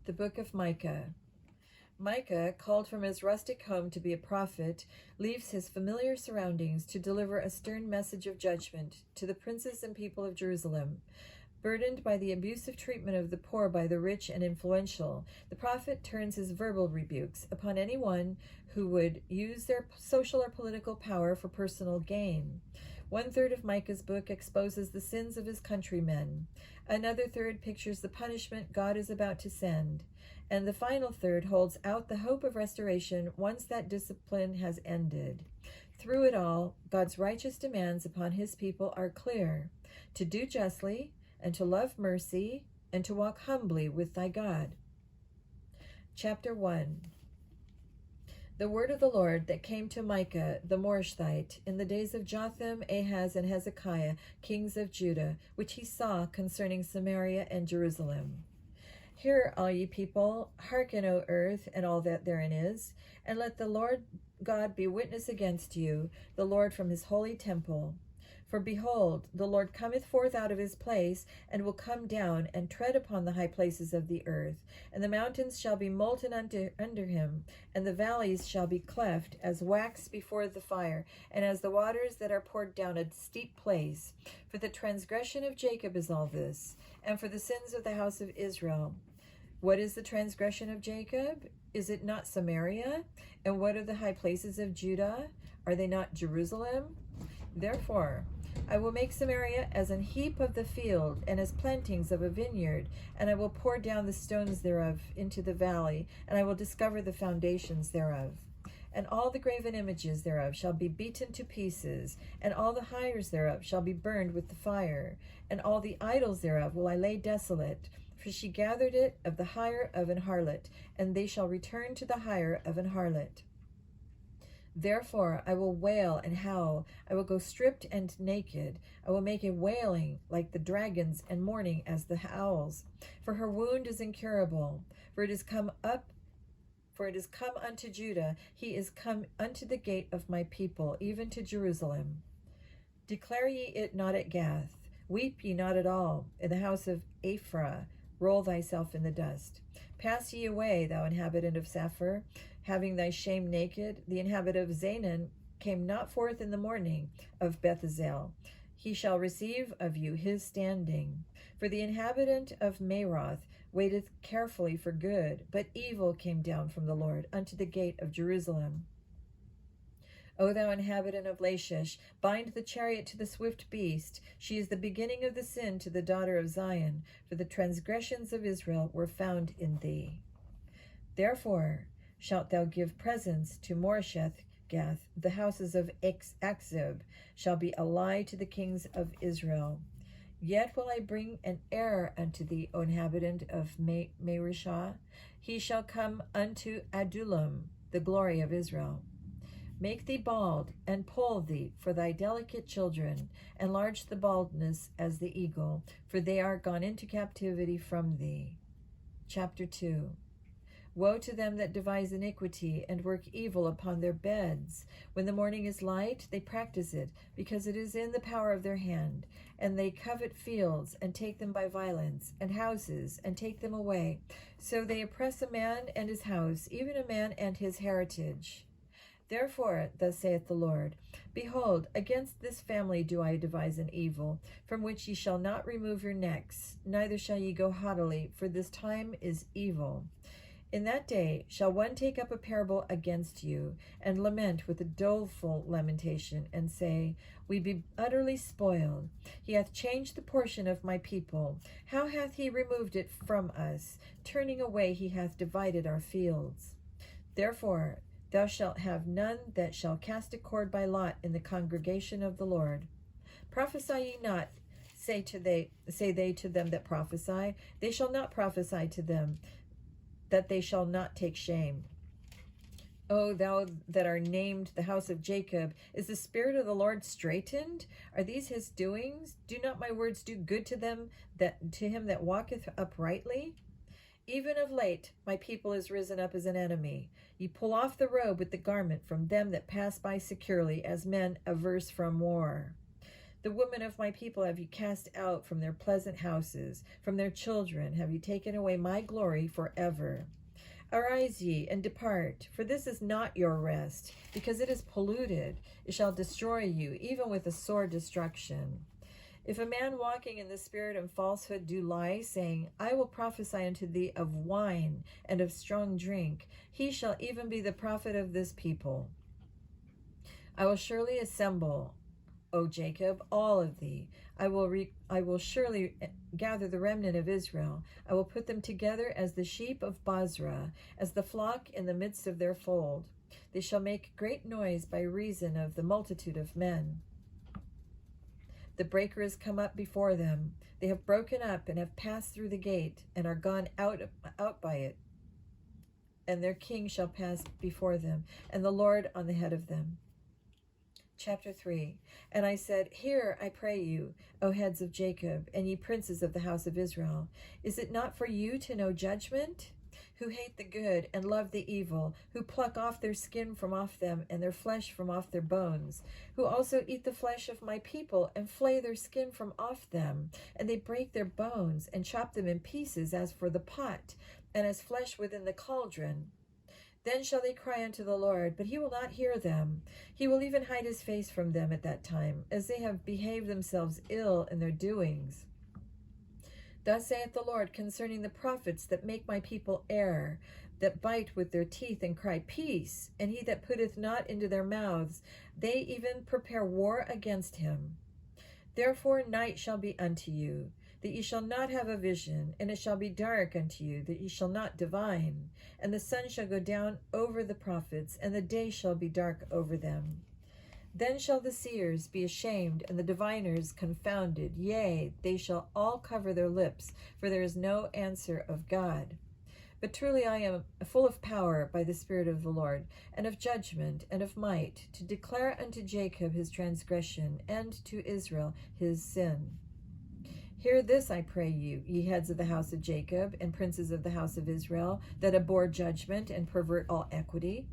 The Book of Micah. Micah, called from his rustic home to be a prophet, leaves his familiar surroundings to deliver a stern message of judgment to the princes and people of Jerusalem. Burdened by the abusive treatment of the poor by the rich and influential, the prophet turns his verbal rebukes upon anyone who would use their social or political power for personal gain. 1/3 of Micah's book exposes the sins of his countrymen. Another third pictures the punishment God is about to send. And the final third holds out the hope of restoration once that discipline has ended. Through it all, God's righteous demands upon his people are clear: to do justly, and to love mercy, and to walk humbly with thy God. Chapter 1. The word of the Lord that came to Micah the Moreshthite in the days of Jotham, Ahaz, and Hezekiah, kings of Judah, which he saw concerning Samaria and Jerusalem. Hear, all ye people, hearken, O earth, and all that therein is, and let the Lord God be witness against you, the Lord from his holy temple. For behold, the Lord cometh forth out of his place, and will come down and tread upon the high places of the earth, and the mountains shall be molten under him, and the valleys shall be cleft as wax before the fire, and as the waters that are poured down a steep place. For the transgression of Jacob is all this, and for the sins of the house of Israel. What is the transgression of Jacob? Is it not Samaria? And what are the high places of Judah? Are they not Jerusalem? Therefore, I will make Samaria as an heap of the field, and as plantings of a vineyard, and I will pour down the stones thereof into the valley, and I will discover the foundations thereof. And all the graven images thereof shall be beaten to pieces, and all the hires thereof shall be burned with the fire, and all the idols thereof will I lay desolate. For she gathered it of the hire of an harlot, and they shall return to the hire of an harlot. Therefore I will wail and howl, I will go stripped and naked, I will make a wailing like the dragons, and mourning as the owls. For her wound is incurable, for it is come unto Judah, he is come unto the gate of my people, even to Jerusalem. Declare ye it not at Gath, weep ye not at all, in the house of Ephraim, roll thyself in the dust. Pass ye away, thou inhabitant of Saphir, having thy shame naked. The inhabitant of Zanan came not forth in the morning of Bethazel. He shall receive of you his standing. For the inhabitant of Maroth waiteth carefully for good, but evil came down from the Lord unto the gate of Jerusalem. O thou inhabitant of Lachish, bind the chariot to the swift beast. She is the beginning of the sin to the daughter of Zion, for the transgressions of Israel were found in thee. Therefore shalt thou give presents to Moresheth Gath, the houses of Achzib shall be a lie to the kings of Israel. Yet will I bring an heir unto thee, O inhabitant of Mareshah. He shall come unto Adullam, the glory of Israel. Make thee bald, and poll thee for thy delicate children. Enlarge the baldness as the eagle, for they are gone into captivity from thee. Chapter 2. Woe to them that devise iniquity, and work evil upon their beds. When the morning is light, they practice it, because it is in the power of their hand. And they covet fields, and take them by violence, and houses, and take them away. So they oppress a man and his house, even a man and his heritage. Therefore, thus saith the Lord, behold, against this family do I devise an evil, from which ye shall not remove your necks, neither shall ye go haughtily, for this time is evil. In that day shall one take up a parable against you, and lament with a doleful lamentation, and say, we be utterly spoiled. He hath changed the portion of my people. How hath he removed it from us? Turning away he hath divided our fields. Therefore thou shalt have none that shall cast a cord by lot in the congregation of the Lord. Prophesy ye not, say they to them that prophesy. They shall not prophesy to them, that they shall not take shame. O thou that are named the house of Jacob, is the spirit of the Lord straitened? Are these his doings? Do not my words do good to them, to him that walketh uprightly? Even of late my people is risen up as an enemy. Ye pull off the robe with the garment from them that pass by securely, as men averse from war. The women of my people have you cast out from their pleasant houses, from their children have you taken away my glory forever. Arise ye, and depart, for this is not your rest, because it is polluted. It shall destroy you, even with a sore destruction. If a man walking in the spirit of falsehood do lie, saying, I will prophesy unto thee of wine and of strong drink, he shall even be the prophet of this people. I will surely assemble, O Jacob, all of thee. I will surely gather the remnant of Israel. I will put them together as the sheep of Basra, as the flock in the midst of their fold. They shall make great noise by reason of the multitude of men. The breaker is come up before them. They have broken up and have passed through the gate and are gone out by it. And their king shall pass before them, and the Lord on the head of them. Chapter 3. And I said, Hear, I pray you, O heads of Jacob, and ye princes of the house of Israel. Is it not for you to know judgment? Who hate the good and love the evil, who pluck off their skin from off them and their flesh from off their bones, who also eat the flesh of my people and flay their skin from off them, and they break their bones and chop them in pieces as for the pot, and as flesh within the cauldron. Then shall they cry unto the Lord, but he will not hear them. He will even hide his face from them at that time, as they have behaved themselves ill in their doings. Thus saith the Lord concerning the prophets that make my people err, that bite with their teeth and cry, Peace, and he that putteth not into their mouths, they even prepare war against him. Therefore night shall be unto you, that ye shall not have a vision, and it shall be dark unto you, that ye shall not divine. And the sun shall go down over the prophets, and the day shall be dark over them. Then shall the seers be ashamed, and the diviners confounded. Yea, they shall all cover their lips, for there is no answer of God. But truly I am full of power by the Spirit of the Lord, and of judgment, and of might, to declare unto Jacob his transgression, and to Israel his sin. Hear this, I pray you, ye heads of the house of Jacob, and princes of the house of Israel, that abhor judgment, and pervert all equity.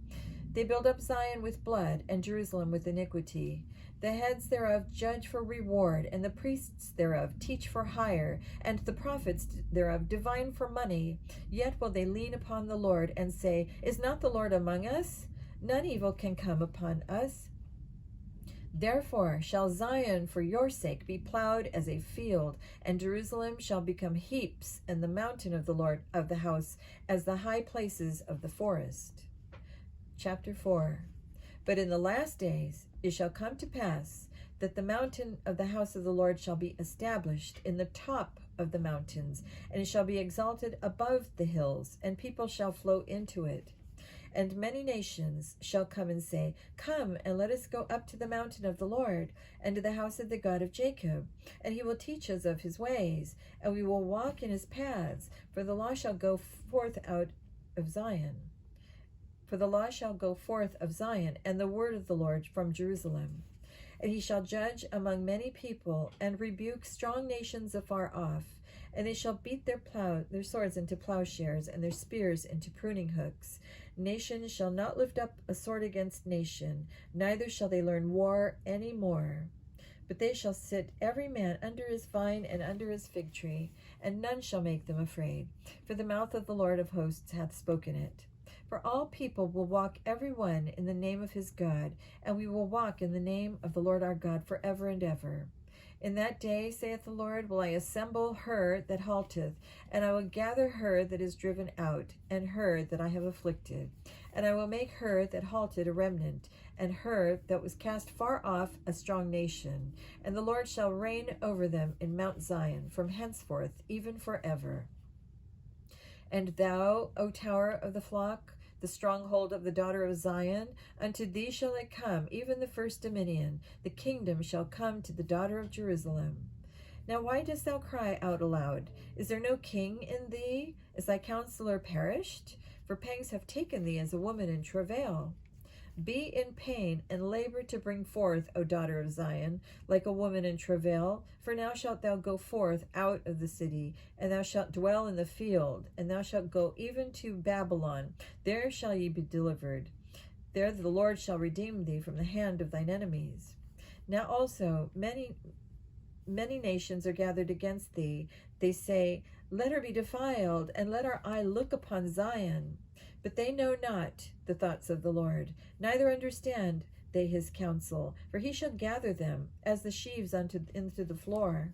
They build up Zion with blood, and Jerusalem with iniquity. The heads thereof judge for reward, and the priests thereof teach for hire, and the prophets thereof divine for money. Yet will they lean upon the Lord, and say, Is not the Lord among us? None evil can come upon us. Therefore shall Zion for your sake be plowed as a field, and Jerusalem shall become heaps, and the mountain of the Lord of the house as the high places of the forest. Chapter 4. But in the last days it shall come to pass that the mountain of the house of the Lord shall be established in the top of the mountains, and it shall be exalted above the hills, and people shall flow into it. And many nations shall come and say, Come, and let us go up to the mountain of the Lord, and to the house of the God of Jacob, and he will teach us of his ways, and we will walk in his paths, for the law shall go forth out of Zion. For the law shall go forth of Zion, and the word of the Lord from Jerusalem. And he shall judge among many people, and rebuke strong nations afar off. And they shall beat their swords into plowshares, and their spears into pruning hooks. Nation shall not lift up a sword against nation, neither shall they learn war any more. But they shall sit every man under his vine and under his fig tree, and none shall make them afraid. For the mouth of the Lord of hosts hath spoken it. For all people will walk every one in the name of his God, and we will walk in the name of the Lord our God forever and ever. In that day, saith the Lord, will I assemble her that halteth, and I will gather her that is driven out, and her that I have afflicted. And I will make her that halted a remnant, and her that was cast far off a strong nation. And the Lord shall reign over them in Mount Zion, from henceforth even forever. And thou, O tower of the flock, the stronghold of the daughter of Zion, unto thee shall it come, even the first dominion. The kingdom shall come to the daughter of Jerusalem. Now why dost thou cry out aloud? Is there no king in thee? Is thy counselor perished? For pangs have taken thee as a woman in travail. Be in pain and labor to bring forth, O daughter of Zion, like a woman in travail. For now shalt thou go forth out of the city, and thou shalt dwell in the field, and thou shalt go even to Babylon. There shall ye be delivered. There the Lord shall redeem thee from the hand of thine enemies. Now also many many nations are gathered against thee. They say, let her be defiled, and let our eye look upon Zion. But they know not the thoughts of the Lord, neither understand they his counsel. For he shall gather them as the sheaves into the floor.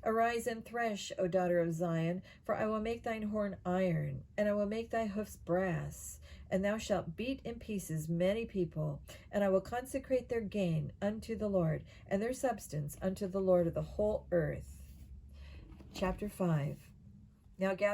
Arise and thresh, O daughter of Zion, for I will make thine horn iron, and I will make thy hoofs brass. And thou shalt beat in pieces many people, and I will consecrate their gain unto the Lord, and their substance unto the Lord of the whole earth. Chapter 5. Now gather